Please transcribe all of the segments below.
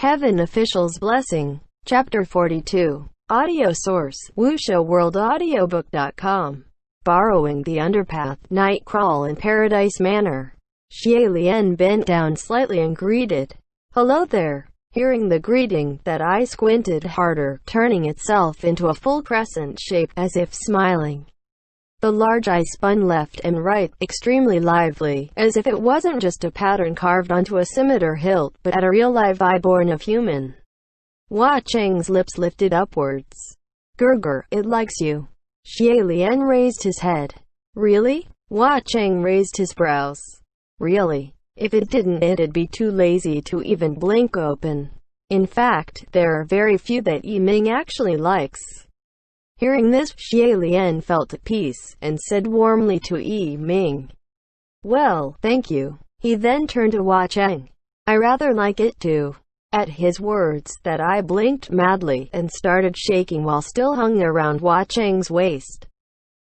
Heaven Official's Blessing. Chapter 42. Audio source: WuXiaWorldAudiobook.com. Borrowing the underpath. Night crawl in Paradise Manor. Xie Lian bent down slightly and greeted. "Hello there." Hearing the greeting, that eye squinted harder, turning itself into a full crescent shape, as if smiling. The large eye spun left and right, extremely lively, as if it wasn't just a pattern carved onto a scimitar hilt, but at a real live eye born of human. Hua Cheng's lips lifted upwards. "Gurgur, it likes you." Xie Lian raised his head. "Really?" Hua Cheng raised his brows. "Really? If it didn't, it'd be too lazy to even blink open. In fact, there are very few that Yiming actually likes." Hearing this, Xie Lian felt at peace, and said warmly to Yiming, "Well, thank you." He then turned to Hua Cheng. "I rather like it too." At his words, that eye blinked madly, and started shaking while still hung around Hua Cheng's waist.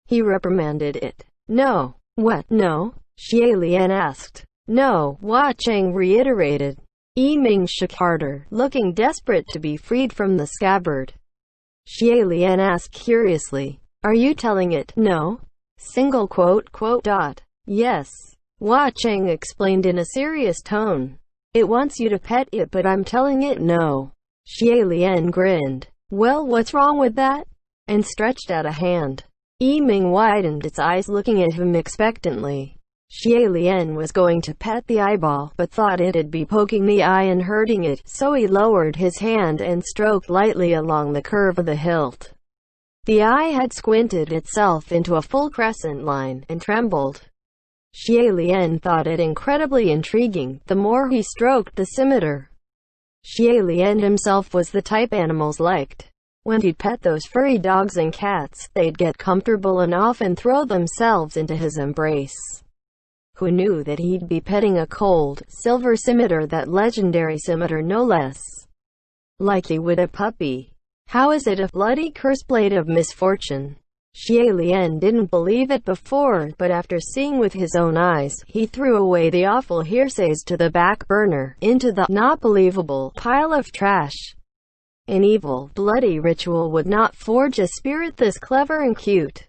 He reprimanded it. "No." "What, no?" Xie Lian asked. "No," Hua Cheng reiterated. Yiming shook harder, looking desperate to be freed from the scabbard. Xie Lian asked curiously, "Are you telling it, no?" Single quote, quote dot. "Yes." Hua Cheng explained in a serious tone. "It wants you to pet it, but I'm telling it no." Xie Lian grinned. "Well, what's wrong with that?" and stretched out a hand. Yiming widened its eyes, looking at him expectantly. Xie Lian was going to pet the eyeball, but thought it'd be poking the eye and hurting it, so he lowered his hand and stroked lightly along the curve of the hilt. The eye had squinted itself into a full crescent line, and trembled. Xie Lian thought it incredibly intriguing, the more he stroked the scimitar. Xie Lian himself was the type animals liked. When he'd pet those furry dogs and cats, they'd get comfortable and often throw themselves into his embrace. Who knew that he'd be petting a cold, silver scimitar, that legendary scimitar no less? Like he would a puppy. How is it a bloody curse-blade of misfortune? Xie Lian didn't believe it before, but after seeing with his own eyes, he threw away the awful hearsays to the back burner, into the not-believable pile of trash. An evil, bloody ritual would not forge a spirit this clever and cute.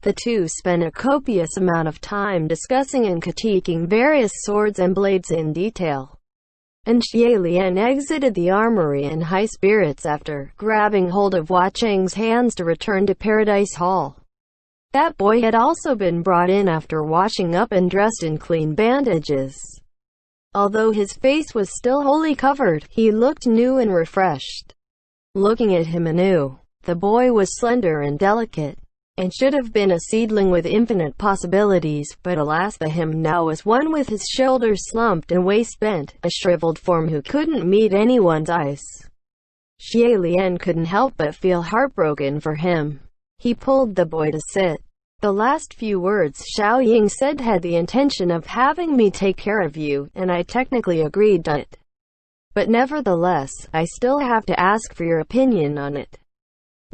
The two spent a copious amount of time discussing and critiquing various swords and blades in detail. And Xie Lian exited the armory in high spirits after grabbing hold of Hua Cheng's hands to return to Paradise Hall. That boy had also been brought in after washing up and dressed in clean bandages. Although his face was still wholly covered, he looked new and refreshed. Looking at him anew, the boy was slender and delicate, and should have been a seedling with infinite possibilities, but alas, the him now was one with his shoulders slumped and waist bent, a shriveled form who couldn't meet anyone's eyes. Xie Lian couldn't help but feel heartbroken for him. He pulled the boy to sit. "The last few words Xiao Ying said had the intention of having me take care of you, and I technically agreed to it. But nevertheless, I still have to ask for your opinion on it.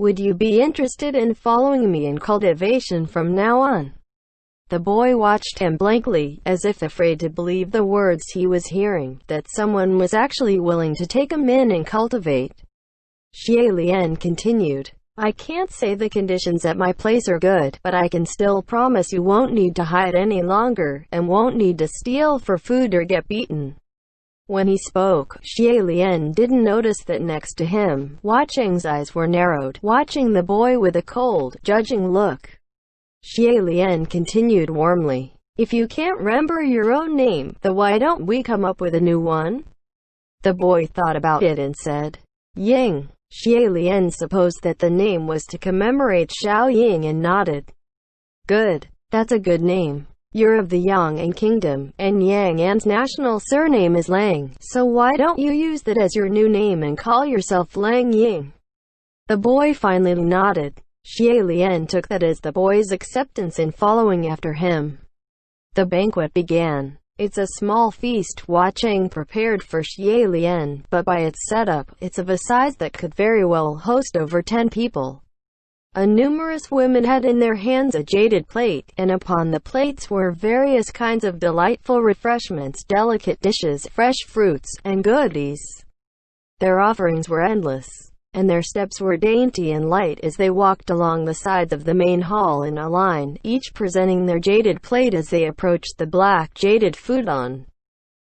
Would you be interested in following me in cultivation from now on?" The boy watched him blankly, as if afraid to believe the words he was hearing, that someone was actually willing to take him in and cultivate. Xie Lian continued, "I can't say the conditions at my place are good, but I can still promise you won't need to hide any longer, and won't need to steal for food or get beaten." When he spoke, Xie Lian didn't notice that next to him, Hua Cheng's eyes were narrowed, watching the boy with a cold, judging look. Xie Lian continued warmly, "If you can't remember your own name, then why don't we come up with a new one?" The boy thought about it and said, "Ying." Xie Lian supposed that the name was to commemorate Xiao Ying and nodded. "Good. That's a good name. You're of the Yang Kingdom, and Yang An's national surname is Lang, so why don't you use that as your new name and call yourself Lang Ying?" The boy finally nodded. Xie Lian took that as the boy's acceptance in following after him. The banquet began. It's a small feast Hua Cheng prepared for Xie Lian, but by its setup, it's of a size that could very well host over 10 people. Numerous women had in their hands a jaded plate, and upon the plates were various kinds of delightful refreshments, delicate dishes, fresh fruits, and goodies. Their offerings were endless, and their steps were dainty and light as they walked along the sides of the main hall in a line, each presenting their jaded plate as they approached the black jaded futon.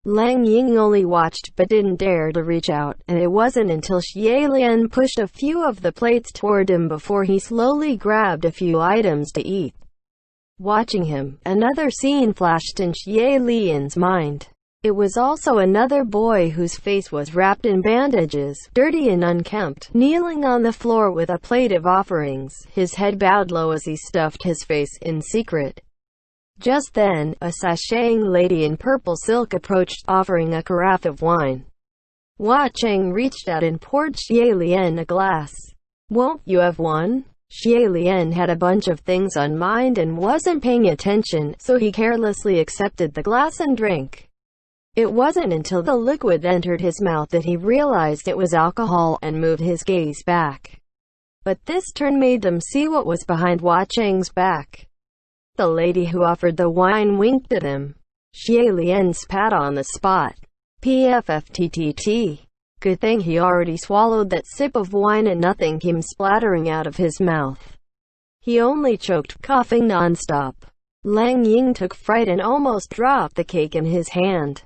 Lang Ying only watched but didn't dare to reach out, and it wasn't until Xie Lian pushed a few of the plates toward him before he slowly grabbed a few items to eat. Watching him, another scene flashed in Xie Lian's mind. It was also another boy whose face was wrapped in bandages, dirty and unkempt, kneeling on the floor with a plate of offerings, his head bowed low as he stuffed his face in secret. Just then, a sashaying lady in purple silk approached, offering a carafe of wine. Hua Cheng reached out and poured Xie Lian a glass. "Won't you have one?" Xie Lian had a bunch of things on mind and wasn't paying attention, so he carelessly accepted the glass and drank. It wasn't until the liquid entered his mouth that he realized it was alcohol, and moved his gaze back. But this turn made them see what was behind Hua Cheng's back. The lady who offered the wine winked at him. Xie Lian spat on the spot. PFFTTT. Good thing he already swallowed that sip of wine and nothing came splattering out of his mouth. He only choked, coughing non-stop. Lang Ying took fright and almost dropped the cake in his hand.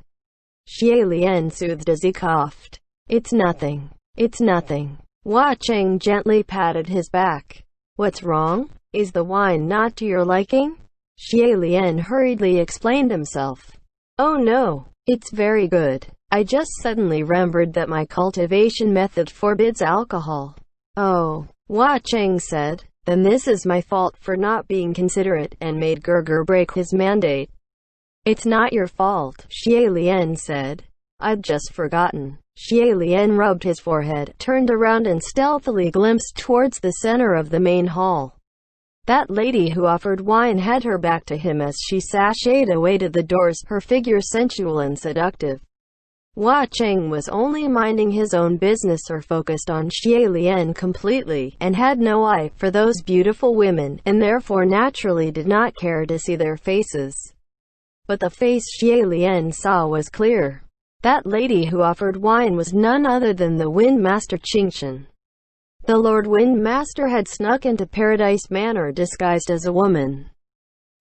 Xie Lian soothed as he coughed. "It's nothing. It's nothing." Hua Cheng gently patted his back. "What's wrong? Is the wine not to your liking?" Xie Lian hurriedly explained himself. "Oh no, it's very good. I just suddenly remembered that my cultivation method forbids alcohol." "Oh," Hua Cheng said, "then this is my fault for not being considerate, and made Gerger break his mandate." "It's not your fault," Xie Lian said. "I'd just forgotten." Xie Lian rubbed his forehead, turned around and stealthily glimpsed towards the center of the main hall. That lady who offered wine had her back to him as she sashayed away to the doors, her figure sensual and seductive. Hua Cheng was only minding his own business or focused on Xie Lian completely, and had no eye for those beautiful women, and therefore naturally did not care to see their faces. But the face Xie Lian saw was clear. That lady who offered wine was none other than the Wind Master Qingshan. The Lord Wind Master had snuck into Paradise Manor disguised as a woman.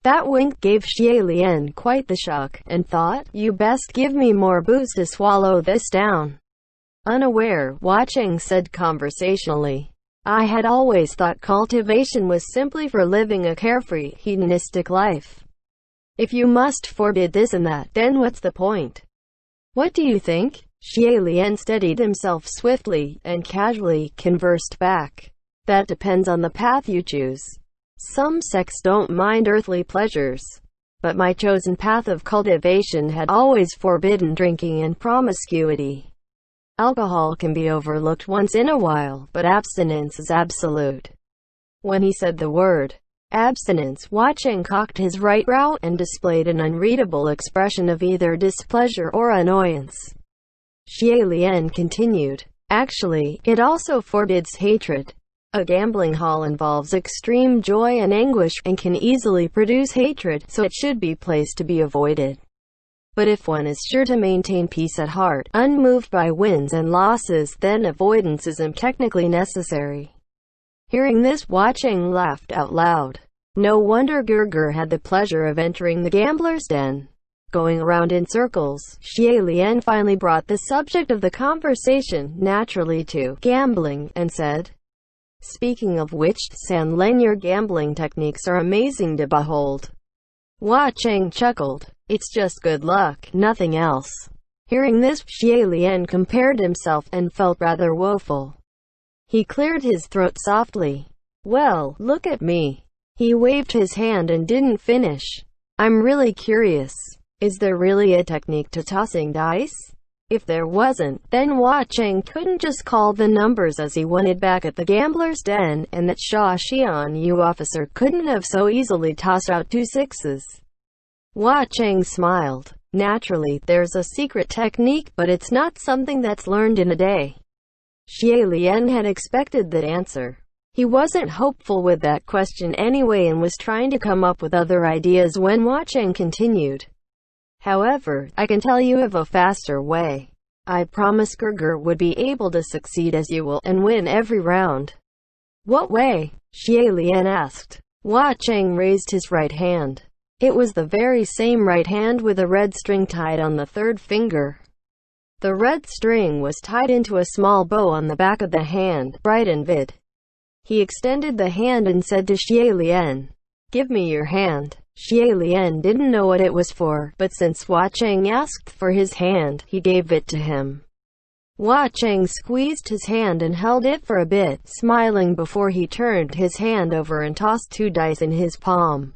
That wink gave Xie Lian quite the shock, and thought, "You best give me more booze to swallow this down." Unaware, Hua Cheng said conversationally, "I had always thought cultivation was simply for living a carefree, hedonistic life. If you must forbid this and that, then what's the point?" "What do you think?" Xie Lian steadied himself swiftly, and casually conversed back. "That depends on the path you choose. Some sects don't mind earthly pleasures. But my chosen path of cultivation had always forbidden drinking and promiscuity. Alcohol can be overlooked once in a while, but abstinence is absolute." When he said the word abstinence, Hua Cheng cocked his right brow, and displayed an unreadable expression of either displeasure or annoyance. Xie Lian continued, "Actually, it also forbids hatred. A gambling hall involves extreme joy and anguish, and can easily produce hatred, so it should be a place to be avoided. But if one is sure to maintain peace at heart, unmoved by wins and losses, then avoidance isn't technically necessary." Hearing this, Hua Cheng laughed out loud. No wonder Gerger had the pleasure of entering the gambler's den. Going around in circles, Xie Lian finally brought the subject of the conversation naturally to gambling, and said, "Speaking of which, San Len, your gambling techniques are amazing to behold." Hua Cheng chuckled. "It's just good luck, nothing else." Hearing this, Xie Lian compared himself, and felt rather woeful. He cleared his throat softly. "Well, look at me." He waved his hand and didn't finish. "I'm really curious. Is there really a technique to tossing dice? If there wasn't, then Hua Cheng couldn't just call the numbers as he wanted back at the gambler's den, and that Sha Xian Yu officer couldn't have so easily tossed out 2 sixes. Hua Cheng smiled. "Naturally, there's a secret technique, but it's not something that's learned in a day." Xie Lian had expected that answer. He wasn't hopeful with that question anyway, and was trying to come up with other ideas when Hua Cheng continued. "However, I can tell you of a faster way. I promised Gerger would be able to succeed as you will, and win every round. What way? Xie Lian asked. Hua Cheng raised his right hand. It was the very same right hand with a red string tied on the third finger. The red string was tied into a small bow on the back of the hand, bright and vivid. He extended the hand and said to Xie Lian, "Give me your hand." Xie Lian didn't know what it was for, but since Hua Cheng asked for his hand, he gave it to him. Hua Cheng squeezed his hand and held it for a bit, smiling before he turned his hand over and tossed 2 dice in his palm.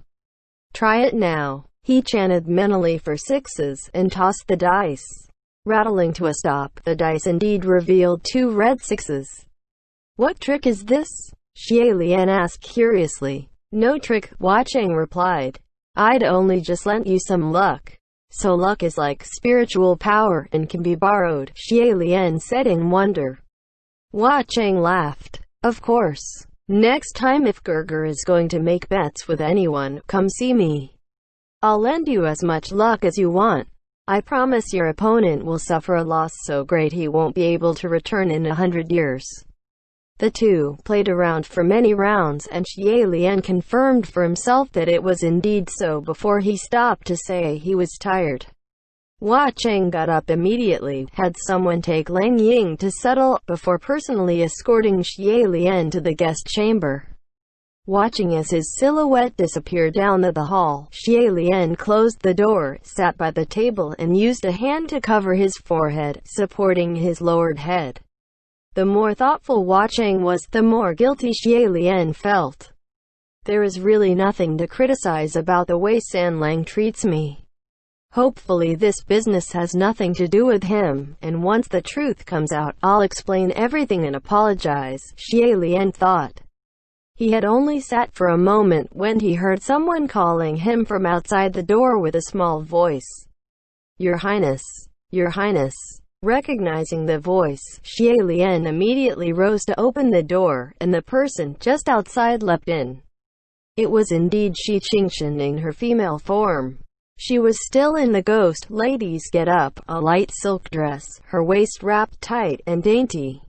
"Try it now." He chanted mentally for 6s, and tossed the dice. Rattling to a stop, the dice indeed revealed 2 red 6s. "What trick is this?" Xie Lian asked curiously. "No trick," Hua Cheng replied. "I'd only just lent you some luck." "So luck is like spiritual power, and can be borrowed," Xie Lian said in wonder. Hua Cheng laughed. "Of course. Next time if Gerger is going to make bets with anyone, come see me. I'll lend you as much luck as you want. I promise your opponent will suffer a loss so great he won't be able to return in 100 years. The two played around for many rounds, and Xie Lian confirmed for himself that it was indeed so before he stopped to say he was tired. Hua Cheng got up immediately, had someone take Lang Ying to settle, before personally escorting Xie Lian to the guest chamber. Watching as his silhouette disappeared down the hall, Xie Lian closed the door, sat by the table and used a hand to cover his forehead, supporting his lowered head. The more thoughtful Hua Cheng was, the more guilty Xie Lian felt. There is really nothing to criticize about the way San Lang treats me. Hopefully this business has nothing to do with him, and once the truth comes out, I'll explain everything and apologize, Xie Lian thought. He had only sat for a moment when he heard someone calling him from outside the door with a small voice. "Your Highness! Your Highness!" Recognizing the voice, Xie Lian immediately rose to open the door, and the person just outside leapt in. It was indeed Shi Qingshan in her female form. She was still in the ghost lady's get-up, a light silk dress, her waist wrapped tight and dainty.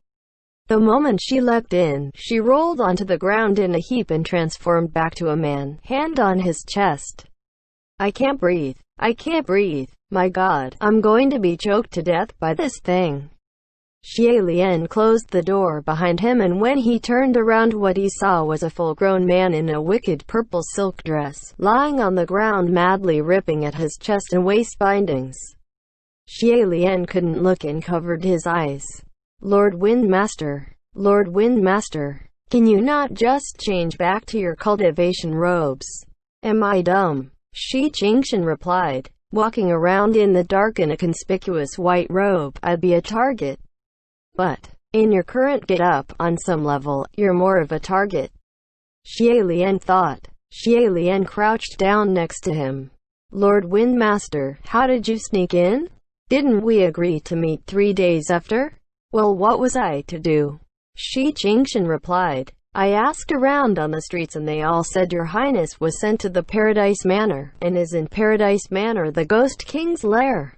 The moment she leapt in, she rolled onto the ground in a heap and transformed back to a man, hand on his chest. "I can't breathe. I can't breathe. My God, I'm going to be choked to death by this thing." Xie Lian closed the door behind him, and when he turned around, what he saw was a full-grown man in a wicked purple silk dress, lying on the ground madly ripping at his chest and waist bindings. Xie Lian couldn't look and covered his eyes. "Lord Windmaster, Lord Windmaster, can you not just change back to your cultivation robes? Am I dumb?" Shi Qingshan replied. "Walking around in the dark in a conspicuous white robe, I'd be a target. But, in your current get-up, on some level, you're more of a target." Xie Lian thought. Xie Lian crouched down next to him. "Lord Windmaster, how did you sneak in? Didn't we agree to meet 3 days after?" "Well, what was I to do?" Shi Qingshan replied. "I asked around on the streets and they all said your highness was sent to the Paradise Manor, and is in Paradise Manor, the Ghost King's lair."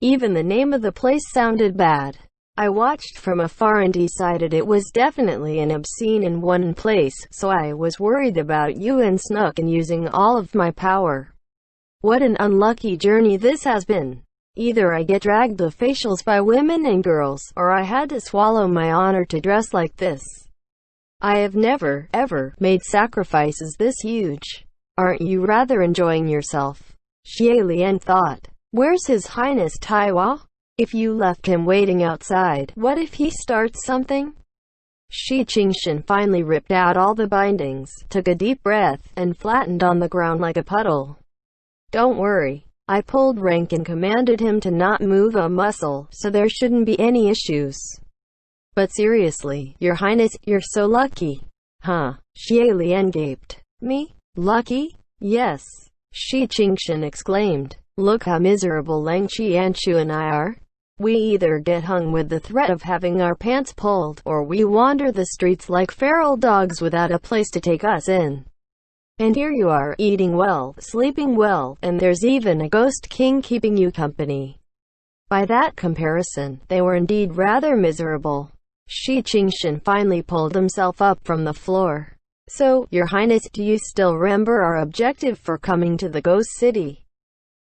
Even the name of the place sounded bad. I watched from afar and decided it was definitely an obscene in one place, so I was worried about you and snuck in using all of my power. What an unlucky journey this has been. Either I get dragged to facials by women and girls, or I had to swallow my honor to dress like this. I have never, ever, made sacrifices this huge. Aren't you rather enjoying yourself?" Xie Lian thought. "Where's His Highness Taiwa? If you left him waiting outside, what if he starts something?" Shi Qingshan finally ripped out all the bindings, took a deep breath, and flattened on the ground like a puddle. "Don't worry. I pulled rank and commanded him to not move a muscle, so there shouldn't be any issues. But seriously, your highness, you're so lucky." "Huh?" Xie Lian gaped. "Me? Lucky?" "Yes," Shi Qingshan exclaimed. "Look how miserable Lang Qianshu and I are. We either get hung with the threat of having our pants pulled, or we wander the streets like feral dogs without a place to take us in. And here you are, eating well, sleeping well, and there's even a ghost king keeping you company." By that comparison, they were indeed rather miserable. Shi Qingshan finally pulled himself up from the floor. So, Your Highness, do you still remember our objective for coming to the Ghost City?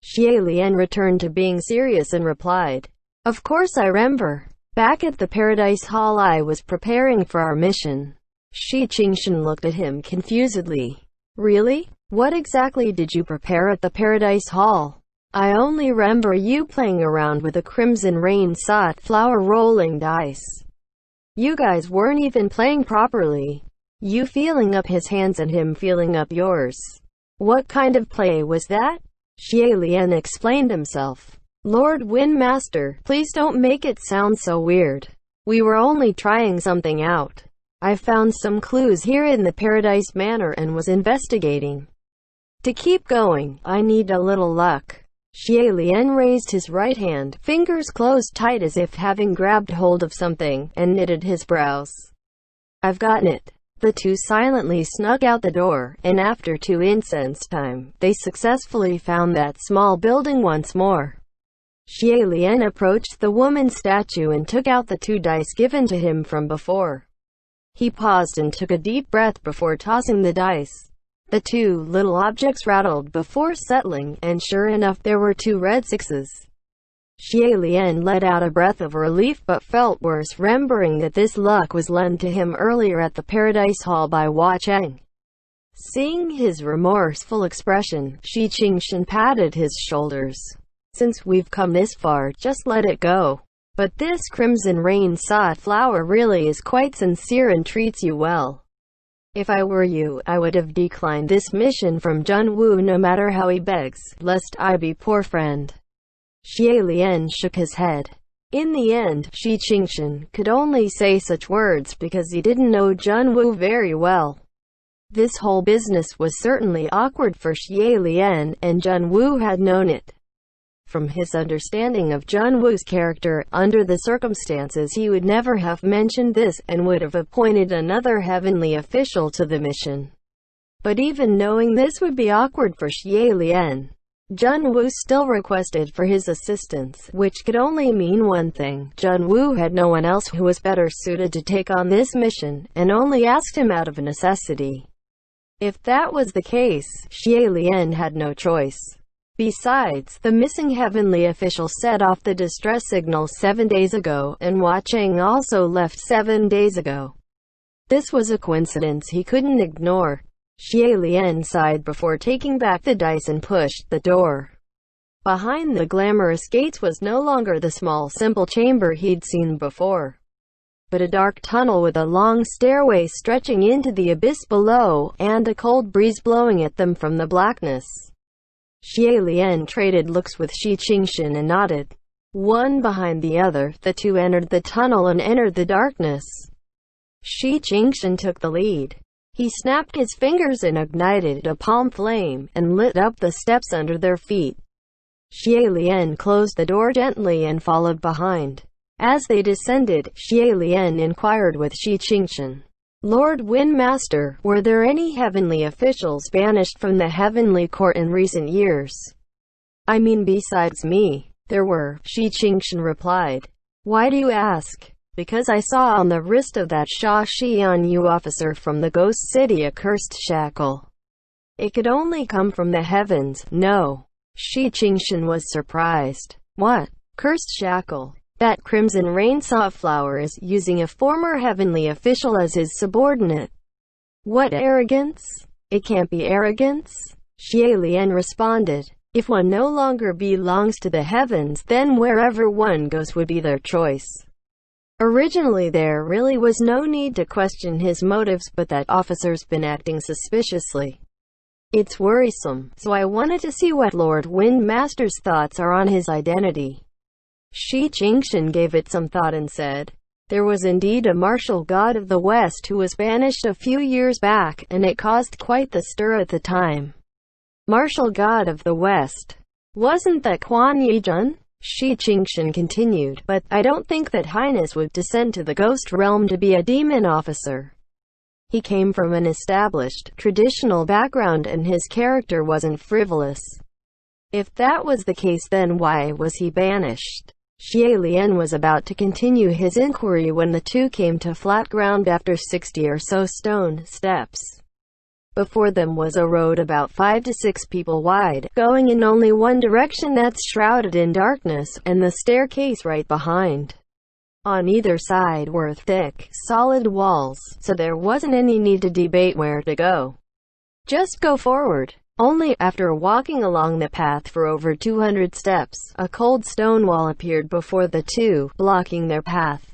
Xie Lian returned to being serious and replied, Of course I remember. Back at the Paradise Hall I was preparing for our mission. Shi Qingshan looked at him confusedly. Really? What exactly did you prepare at the Paradise Hall? I only remember you playing around with a Crimson Rain sought flower rolling dice. You guys weren't even playing properly. You feeling up his hands and him feeling up yours. What kind of play was that? Xie Lian explained himself. Lord Windmaster, please don't make it sound so weird. We were only trying something out. I found some clues here in the Paradise Manor and was investigating. To keep going, I need a little luck. Xie Lian raised his right hand, fingers closed tight as if having grabbed hold of something, and knitted his brows. I've gotten it. The two silently snuck out the door, and after 2 incense time, they successfully found that small building once more. Xie Lian approached the woman's statue and took out the 2 dice given to him from before. He paused and took a deep breath before tossing the dice. The 2 little objects rattled before settling, and sure enough there were 2 red 6s. Xie Lian let out a breath of relief but felt worse remembering that this luck was lent to him earlier at the Paradise Hall by Hua Cheng. Seeing his remorseful expression, Shi Qingshan patted his shoulders. Since we've come this far, just let it go. But this Crimson Rain sought flower really is quite sincere and treats you well. If I were you, I would have declined this mission from Jun Wu no matter how he begs, lest I be poor friend. Xie Lian shook his head. In the end, Shi Qingshan could only say such words because he didn't know Jun Wu very well. This whole business was certainly awkward for Xie Lian, and Jun Wu had known it. From his understanding of Jun Wu's character, under the circumstances he would never have mentioned this, and would have appointed another heavenly official to the mission. But even knowing this would be awkward for Xie Lian, Jun Wu still requested for his assistance, which could only mean one thing. Jun Wu had no one else who was better suited to take on this mission, and only asked him out of necessity. If that was the case, Xie Lian had no choice. Besides, the missing heavenly official set off the distress signal 7 days ago, and Hua Cheng also left 7 days ago. This was a coincidence he couldn't ignore. Xie Lian sighed before taking back the dice and pushed the door. Behind the glamorous gates was no longer the small simple chamber he'd seen before, but a dark tunnel with a long stairway stretching into the abyss below, and a cold breeze blowing at them from the blackness. Xie Lian traded looks with Shi Qingshan and nodded. One behind the other, the 2 entered the tunnel and entered the darkness. Shi Qingshan took the lead. He snapped his fingers and ignited a palm flame, and lit up the steps under their feet. Xie Lian closed the door gently and followed behind. As they descended, Xie Lian inquired with Shi Qingshan, Lord Windmaster, were there any heavenly officials banished from the heavenly court in recent years? I mean besides me. There were, Shi Qingshan replied. Why do you ask? Because I saw on the wrist of that Sha Xianyu officer from the Ghost City a cursed shackle. It could only come from the heavens. No. Shi Qingshan was surprised. What? Cursed shackle? That Crimson Rain sought flower is using a former heavenly official as his subordinate. What arrogance? It can't be arrogance. Xie Lian responded. If one no longer belongs to the heavens, then wherever one goes would be their choice. Originally there really was no need to question his motives, but that officer's been acting suspiciously. It's worrisome, so I wanted to see what Lord Windmaster's thoughts are on his identity. Shi Qingshan gave it some thought and said, there was indeed a martial god of the West who was banished a few years back, and it caused quite the stir at the time. Martial god of the West. Wasn't that Quan Yijun? Shi Qingshan continued, but I don't think that Highness would descend to the ghost realm to be a demon officer. He came from an established, traditional background and his character wasn't frivolous. If that was the case, then why was he banished? Xie Lian was about to continue his inquiry when the two came to flat ground after 60 or so stone steps. Before them was a road about 5 to 6 people wide, going in only one direction that's shrouded in darkness, and the staircase right behind. On either side were thick, solid walls, so there wasn't any need to debate where to go. Just go forward. Only after walking along the path for over 200 steps, a cold stone wall appeared before the two, blocking their path.